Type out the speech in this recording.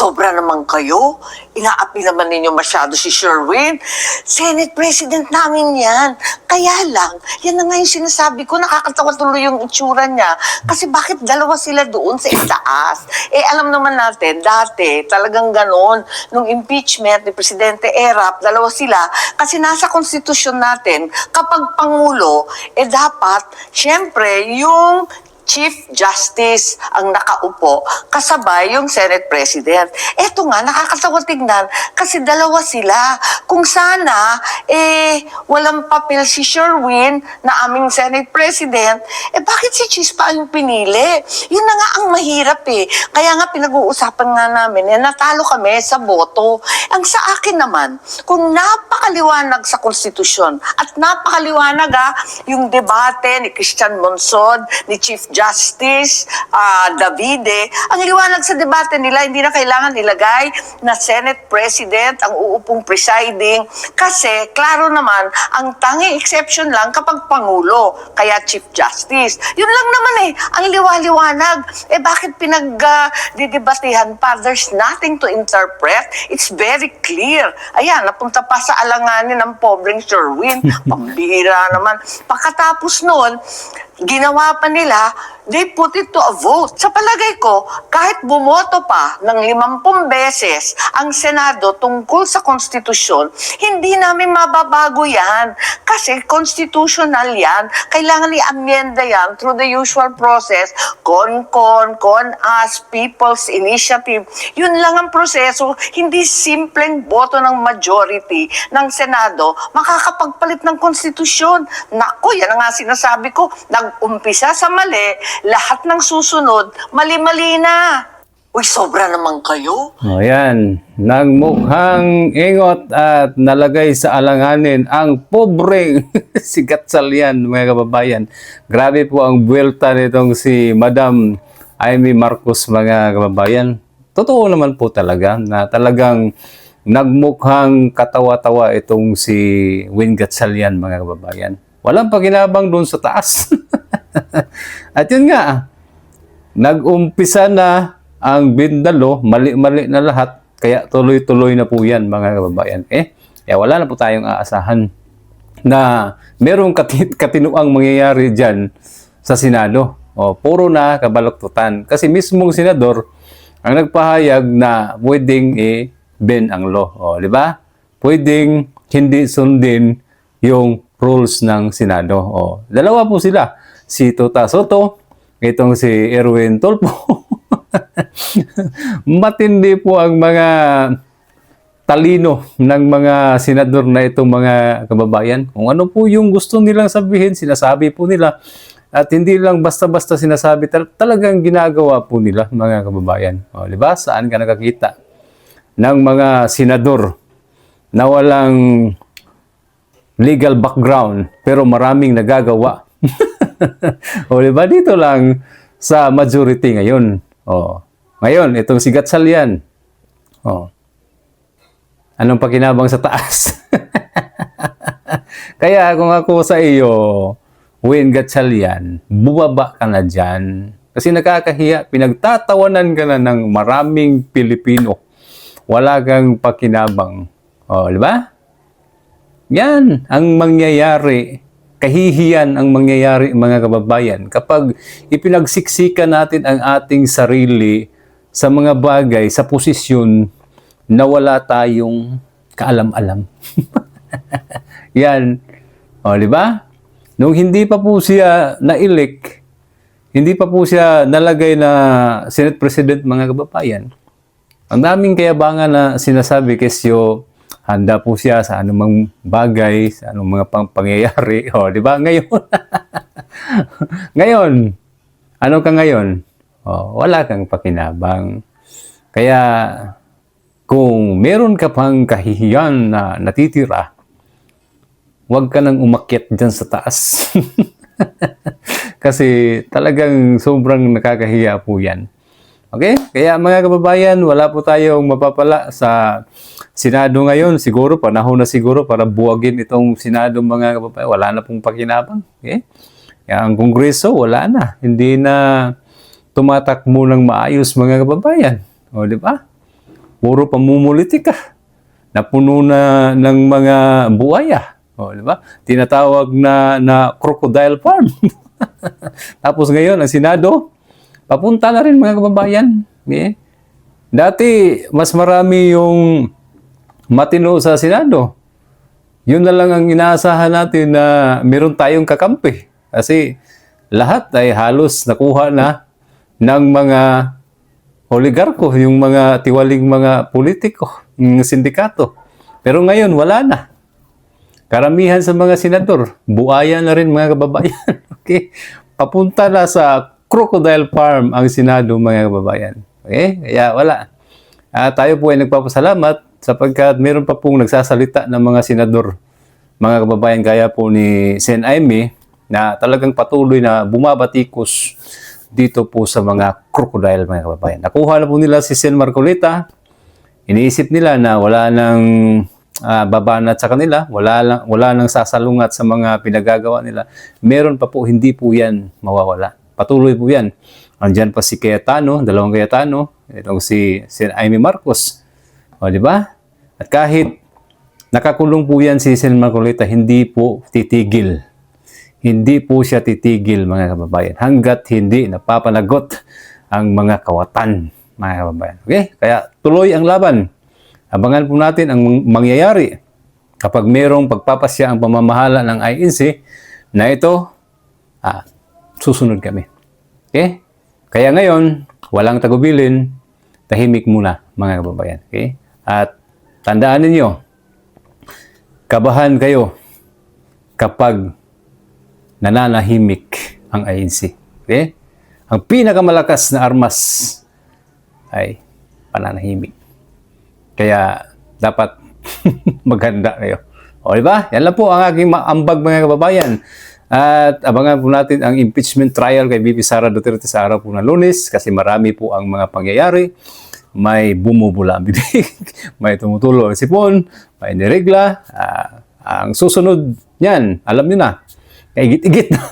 Sobra naman kayo. Inaapi naman ninyo masyado si Sherwin. Senate President namin yan. Kaya lang, yan na nga yung sinasabi ko, nakakatawa tuloy yung itsura niya. Kasi bakit dalawa sila doon sa itaas? Alam naman natin, dati talagang ganon. Nung impeachment ni Presidente Erap, dalawa sila. Kasi nasa konstitusyon natin, kapag Pangulo, dapat, syempre, yung Chief Justice ang nakaupo kasabay yung Senate President. Eto nga, nakakatawa tignan kasi dalawa sila. Kung sana, walang papel si Sherwin na aming Senate President, bakit si Cheese pa yung pinili? Yun na nga ang mahirap Kaya nga pinag-uusapan nga namin, natalo kami sa boto. Ang sa akin naman, kung napakaliwanag sa konstitusyon at napakaliwanag yung debate ni Christian Monsod, ni Chief Justice Davide, ang liwanag sa debate nila, hindi na kailangan ilagay na Senate President ang uupong presiding kasi klaro naman, ang tanging exception lang kapag Pangulo, kaya Chief Justice. Yun lang naman ang liwaliwanag. Bakit pinag-didebatehan pa? There's nothing to interpret. It's very clear. Ayan, napunta pa sa alanganin ng pobreng Sherwin. Pambihira naman. Pagkatapos nun, ginawa pa nila, they put it to a vote. Sa palagay ko, kahit bumoto pa ng 50 beses ang Senado tungkol sa konstitusyon, hindi namin mababago yan. Kasi constitutional yan. Kailangan i-amyenda yan through the usual process. Con-as, people's initiative. Yun lang ang proseso. Hindi simpleng boto ng majority ng Senado makakapagpalit ng konstitusyon. Naku, yan ang nga sinasabi ko. Nag-umpisa sa mali, lahat ng susunod, mali-mali na. Uy, sobra naman kayo. O yan, nagmukhang ingot at nalagay sa alanganin ang pobreng si Gatchalian, mga kababayan. Grabe po ang buwelta nitong si Madam Amy Marcos, mga kababayan. Totoo naman po talaga na talagang nagmukhang katawa-tawa itong si Win Gatchalian, mga kababayan. Walang pakinabang doon sa taas. At yun nga, nag-umpisa na ang bindalo, mali-mali na lahat, kaya tuloy-tuloy na po yan, mga kababayan. Wala na po tayong aasahan na merong katinuang mangyayari dyan sa Senado. Puro na kabaluktutan. Kasi mismong senador ang nagpahayag na pwedeng bend ang law. Di ba? Pwedeng hindi sundin yung rules ng Senado. Dalawa po sila. Si Tota Soto, itong si Erwin Tulfo. Matindi po ang mga talino ng mga senador na itong mga kababayan. Kung ano po yung gusto nilang sabihin, sinasabi po nila. At hindi lang basta-basta sinasabi, talagang ginagawa po nila, mga kababayan. Di ba? Saan ka nakakita ng mga senador na walang legal background pero maraming nagagawa? Di ba? Dito lang sa majority ngayon. Ngayon, itong si Gatchalian. Anong pakinabang sa taas? Kaya kung ako sa iyo, Win Gatchalian, bumaba ka na dyan. Kasi nakakahiya, pinagtatawanan ka na ng maraming Pilipino. Wala kang pakinabang. Di ba? Yan ang mangyayari. Kahihiyan ang mangyayari, mga kababayan, kapag ipinagsiksikan natin ang ating sarili sa mga bagay, sa posisyon na wala tayong kaalam-alam. Yan. Di ba? Nung hindi pa po siya na-elect, hindi pa po siya nalagay na Senate President, mga kababayan, ang daming kayabangan na sinasabi kesyo, handa po siya sa anumang bagay, sa anumang mga pangyayari. Di ba? Ngayon, ngayon, ano ka ngayon? Wala kang pakinabang. Kaya, kung meron ka pang kahihiyan na natitira, huwag ka nang umakyat dyan sa taas. Kasi talagang sobrang nakakahiya po yan. Okay? Kaya mga kababayan, wala po tayong mapapala sa Senado ngayon. Siguro, panahon na siguro para buwagin itong Senado, mga kababayan. Wala na pong pakinabang. Okay? Kaya ang Kongreso, wala na. Hindi na tumatakbo ng maayos, mga kababayan. Di ba? puro pamumulitika na puno na ng mga buhaya. O, di ba? Tinatawag na crocodile farm. Tapos ngayon, ang Senado, papunta na rin mga kababayan. Dati, mas marami yung matino sa Senado. Yun na lang ang inaasahan natin na meron tayong kakampi. Kasi lahat ay halos nakuha na ng mga oligarko, yung mga tiwaling mga politiko, yung sindikato. Pero ngayon, wala na. Karamihan sa mga senador, buaya na rin mga kababayan. Okay? Papunta na sa crocodile farm ang Senado mga kababayan. Okay? Kaya wala. Tayo po ay nagpapasalamat sapagkat meron pa pong nagsasalita ng mga senador, mga kababayan, kaya po ni Sen. Aimee na talagang patuloy na bumabatikos dito po sa mga crocodile mga kababayan. Nakuha na po nila si Sen. Marcolita. Iniisip nila na wala nang babanat sa kanila, wala nang sasalungat sa mga pinagagawa nila. Meron pa po, hindi po yan mawawala. Patuloy po yan. Andyan pa si Cayetano, dalawang Cayetano, itong si Sen. Aimee Marcos. O, di ba? At kahit nakakulong po yan si Sen. Marcolita, hindi po titigil. Hindi po siya titigil, mga kababayan, hanggat hindi napapanagot ang mga kawatan, mga kababayan. Okay? Kaya tuloy ang laban. Abangan po natin ang mangyayari kapag mayroong pagpapasya ang pamamahala ng INC na ito, susunod kami. Okay? Kaya ngayon, walang tagubilin, tahimik muna mga kababayan. Okay? At tandaan ninyo, kabahan kayo kapag nananahimik ang INC. Okay? Ang pinakamalakas na armas ay pananahimik. Kaya dapat maghanda kayo. O, diba? Yan lang po ang aking ambag mga kababayan. At abangan po natin ang impeachment trial kay VP Sara Duterte sa araw po ng Lunes kasi marami po ang mga pangyayari. May bumubula ang bibig, may tumutulo ang sipon, may niregla. Ang susunod niyan, alam niyo na, kaigit-igit na.